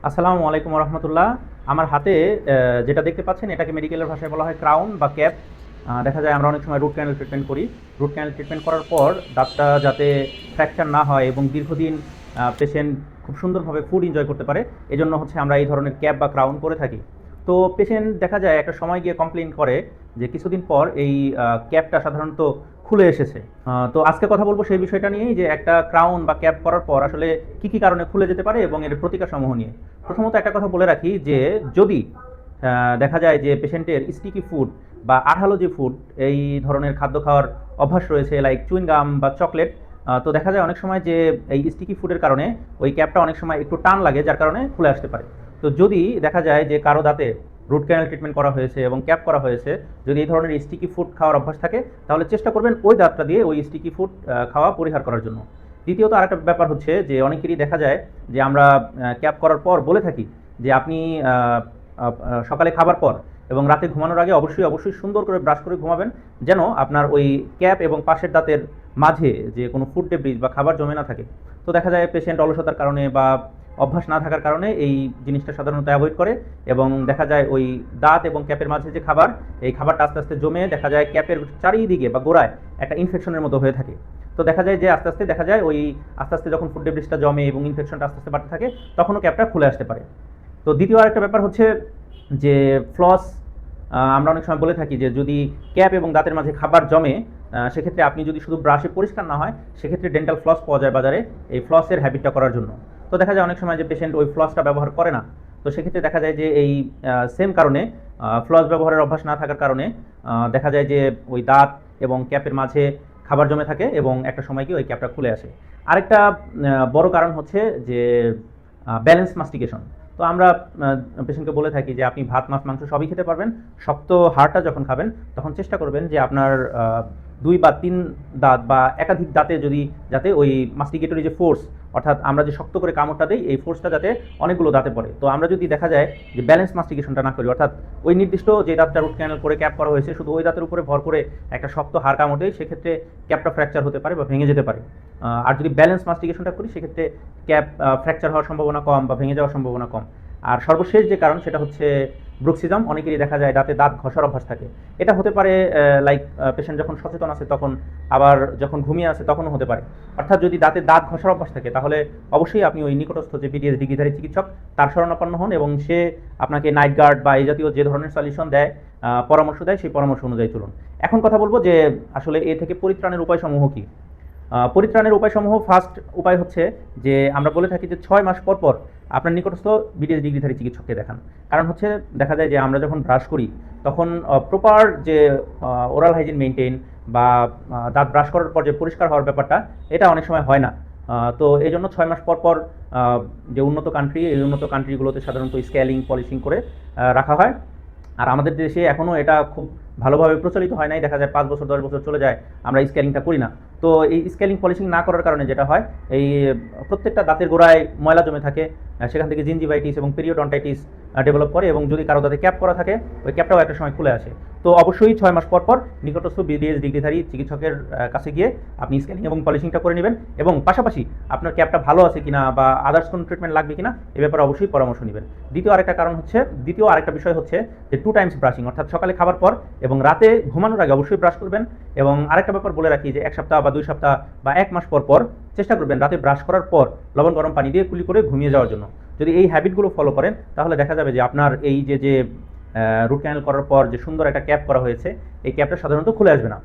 আসসালামু আলাইকুম রহমতুল্লাহ। আমার হাতে যেটা দেখতে পাচ্ছেন এটাকে মেডিকেলের ভাষায় বলা হয় ক্রাউন বা ক্যাপ। দেখা যায় আমরা অনেক সময় রুট ক্যানেল ট্রিটমেন্ট করি। রুট ক্যানেল ট্রিটমেন্ট করার পর দাঁতটা যাতে ফ্র্যাকচার না হয় এবং দীর্ঘদিন পেশেন্ট খুব সুন্দরভাবে ফুড এনজয় করতে পারে, এজন্য হচ্ছে আমরা এই ধরনের ক্যাপ বা ক্রাউন করে থাকি। তো পেশেন্ট দেখা যায় একটা সময় গিয়ে কমপ্লেন করে যে কিছুদিন পর এই ক্যাপটা সাধারণত খুলে এসেছে। তো আজকে কথা বলবো সেই বিষয়টা নিয়েই, যে একটা ক্রাউন বা ক্যাপ করার পর আসলে কি কি কারণে খুলে যেতে পারে এবং এর প্রতিকার সমূহ নিয়ে। প্রথমত একটা কথা বলে রাখি যে যদি দেখা যায় যে পেশেন্টের স্টিকি ফুড বা আঠালো যে ফুড, এই ধরনের খাদ্য খাওয়ার অভ্যাস রয়েছে, লাইক চুইং গাম বা চকলেট, তো দেখা যায় অনেক সময় যে এই স্টিকি ফুডের কারণে ওই ক্যাপটা অনেক সময় একটু টান লাগে, যার কারণে খুলে আসতে পারে। তো যদি দেখা যায় যে কারো দাঁতে রুট ক্যানেল ট্রিটমেন্ট করা হয়েছে এবং ক্যাপ করা হয়েছে, যদি এই ধরনের স্টিকি ফুড খাওয়ার অভ্যাস থাকে, তাহলে চেষ্টা করবেন ওই দাঁতটা দিয়ে ওই স্টিকি ফুড খাওয়া পরিহার করার জন্য। দ্বিতীয়ত আরেকটা ব্যাপার হচ্ছে যে অনেকেরই দেখা যায় যে আমরা ক্যাপ করার পর বলে থাকি যে আপনি সকালে খাবার পর এবং রাতে ঘুমানোর আগে অবশ্যই অবশ্যই সুন্দর করে ব্রাশ করে ঘুমাবেন, যেন আপনার ওই ক্যাপ এবং পাশের দাঁতের মাঝে যে কোনো ফুড ডেব্রিজ বা খাবার জমে না থাকে। তো দেখা যায় পেশেন্ট অলসতার কারণে বা অভ্যাস না থাকার কারণে এই জিনিসটা সাধারণত অ্যাভয়েড করে, এবং দেখা যায় ওই দাঁত এবং ক্যাপের মাঝে যে খাবার, এই খাবারটা আস্তে আস্তে জমে দেখা যায় ক্যাপের চারিদিকে বা গোড়ায় একটা ইনফেকশনের মতো হয়ে থাকে। তো দেখা যায় যে আস্তে আস্তে দেখা যায় ওই আস্তে আস্তে যখন ফুড ডেব্রিজটা জমে এবং ইনফেকশনটা আস্তে আস্তে বাড়তে থাকে, তখনও ক্যাপটা খুলে আসতে পারে। তো দ্বিতীয় আরেকটা ব্যাপার হচ্ছে যে ফ্লস। আমরা অনেক সময় বলে থাকি যে যদি ক্যাপ এবং দাঁতের মাঝে খাবার জমে, সেক্ষেত্রে আপনি যদি শুধু ব্রাশে পরিষ্কার না হয়, সেক্ষেত্রে ডেন্টাল ফ্লস পাওয়া যায় বাজারে এই ফ্লসের হ্যাবিটটা করার জন্য। তো দেখা যায় অনেক সময় যে পেশেন্ট ওই ফ্লসটা ব্যবহার করে না। তো সেক্ষেত্রে দেখা যায় যে এই সেম কারণে, ফ্লস ব্যবহারের অভ্যাস না থাকার কারণে, দেখা যায় যে ওই দাঁত এবং ক্যাপের মাঝে খাবার জমে থাকে এবং একটা সময় গিয়ে ওই ক্যাপটা খুলে আসে। আরেকটা বড় কারণ হচ্ছে যে ব্যালেন্স মাস্টিকেশন। তো আমরা পেশেন্টকে বলে থাকি যে আপনি ভাত মাছ মাংস সবই খেতে পারবেন, শক্ত হাড়টা যখন খাবেন তখন চেষ্টা করবেন যে আপনার 2 বা 3 দাঁত বা একাধিক দাঁতে যদি, যাতে ওই মাস্টিকেটরি যে ফোর্স, অর্থাৎ আমরা যে শক্ত করে কামড়টা দিই এই ফোর্সটা যাতে অনেকগুলো দাঁতে পড়ে। তো আমরা যদি দেখা যায় যে ব্যালেন্স মাস্টিকেশনটা না করি, অর্থাৎ ওই নির্দিষ্ট যে দাঁতটা রুট ক্যানেল করে ক্যাপ করা হয়েছে শুধু ওই দাঁতের উপরে ভর করে একটা শক্ত হাড় কামড় দেয়, সেক্ষেত্রে ক্যাপটা ফ্র্যাকচার হতে পারে বা ভেঙে যেতে পারে। আর যদি ব্যালেন্স মাস্টিকেশনটা করি, সেক্ষেত্রে ক্যাপ ফ্র্যাকচার হওয়ার সম্ভাবনা কম বা ভেঙে যাওয়ার সম্ভাবনা কম। আর সর্বশেষ যে কারণ সেটা হচ্ছে ব্রুক্সিজম। অনেকেরই দেখা যায় দাঁতে দাঁত ঘষার অভ্যাস থাকে। এটা হতে পারে লাইক পেশেন্ট যখন সচেতন আছে তখন, আবার যখন ঘুমিয়ে আছে তখনও হতে পারে। অর্থাৎ যদি দাঁতে দাঁত ঘষার অভ্যাস থাকে, তাহলে অবশ্যই আপনি ওই নিকটস্থ যে বিডিএস ডিগ্রিধারী চিকিৎসক তার শরণাপন্ন হন, এবং সে আপনাকে নাইট গার্ড বা এই জাতীয় যে ধরনের সলিউশন দেয়, পরামর্শ দেয়, সেই পরামর্শ অনুযায়ী চলুন। এখন কথা বলবো যে আসলে এ থেকে পরিত্রাণের উপায়সমূহ কী। পরিত্রাণের উপায়সমূহ, ফার্স্ট উপায় হচ্ছে যে আমরা বলে থাকি যে 6 মাস পর পর আপনার নিকটস্থ বিডিএস ডিগ্রিধারী চিকিৎসককে দেখান। কারণ হচ্ছে দেখা যায় যে আমরা যখন ব্রাশ করি তখন প্রপার যে ওরাল হাইজিন মেনটেন বা দাঁত ব্রাশ করার পর যে পরিষ্কার হওয়ার ব্যাপারটা, এটা অনেক সময় হয় না। তো এই জন্য 6 মাস পর পর যে উন্নত কান্ট্রি, এই উন্নত কান্ট্রিগুলোতে সাধারণত স্কেলিং পলিশিং করে রাখা হয়। আর আমাদের দেশে এখনও এটা খুব ভালোভাবে প্রচলিত হয় নাই। দেখা যায় 5 বছর 10 বছর চলে যায়, আমরা স্কেলিংটা করি না। তো এই স্কেলিং পলিশিং না করার কারণে যেটা হয়, এই প্রত্যেকটা দাঁতের গোড়ায় ময়লা জমে থাকে, সেখান থেকে জিঞ্জিভাইটিস এবং পিরিয়ডন্টাইটিস ডেভেলপ করে, এবং যদি কারো দাঁতে ক্যাপ করা থাকে ওই ক্যাপটাও একটা সময় খুলে আসে। তো অবশ্যই 6 মাস পর পর নিকটস্থ বিডিএস ডিগ্রিধারী চিকিৎসকের কাছে গিয়ে আপনি স্কেলিং এবং পলিশিংটা করে নেবেন, এবং পাশাপাশি আপনার ক্যাপটা ভালো আছে কিনা বা আদার্স কোনো ট্রিটমেন্ট লাগবে কিনা এ ব্যাপারে অবশ্যই পরামর্শ নেবেন। দ্বিতীয় আরেকটা বিষয় হচ্ছে যে 2 টাইমস ব্রাশিং, অর্থাৎ সকালে খাবার পর এবং রাতে ঘুমানোর আগে অবশ্যই ব্রাশ করবেন। এবং আরেকটা ব্যাপার বলে রাখি যে 1 সপ্তাহ বা 2 সপ্তাহ বা 1 মাস পর পর চেষ্টা করবেন রাতে ব্রাশ করার পর লবণ গরম পানি দিয়ে কুলি করে ঘুমিয়ে যাওয়ার জন্য। যদি এই হ্যাবিটগুলো ফলো করেন, তাহলে দেখা যাবে যে আপনার এই যে রুট ক্যানেল করার পর যে সুন্দর একটা ক্যাপ করা হয়েছে, এই ক্যাপটা সাধারণত খুলে আসবে না।